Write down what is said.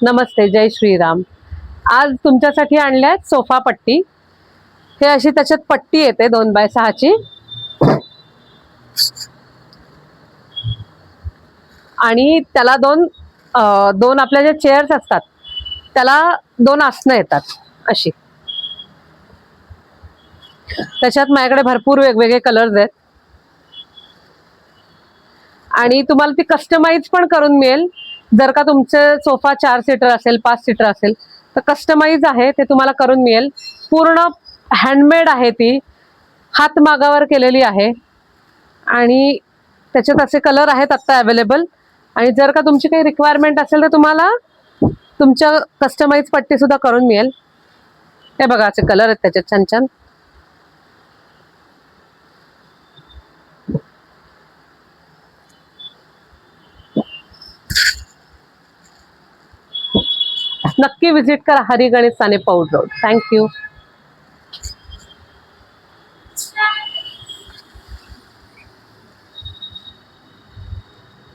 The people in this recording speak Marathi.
नमस्ते, जय श्रीराम। आज तुमच्यासाठी आणल्या सोफा पट्टी। हे अशी त्याच्यात पट्टी येते 2x6 ची आणि त्याला दोन आपल्या जे चेअर्स असतात त्याला 2 आसनं येतात अशी। त्याच्यात माझ्याकडे भरपूर वेगवेगळे कलर्स आहेत आणि तुम्हाला ती कस्टमाइज पण करून मिळेल। जर का तुमचे सोफा 4 सीटर असेल 5 सीटर असेल तर कस्टमाइज आहे ते तुम्हाला करून मिळेल। पूर्ण हँडमेड आहे, ती हातमागावर केलेली आहे आणि त्याच्यात असे कलर आहेत आता अवेलेबल। आणि जर का तुमची काही रिक्वायरमेंट असेल तर तुम्हाला तुमच्या कस्टमाइज पट्टी सुद्धा करून मिळेल। हे बघा असे कलर आहेत त्याच्यात छान छान। नक्की विजिट करा हरी गणेश साने पौड रोड। थँक्यू।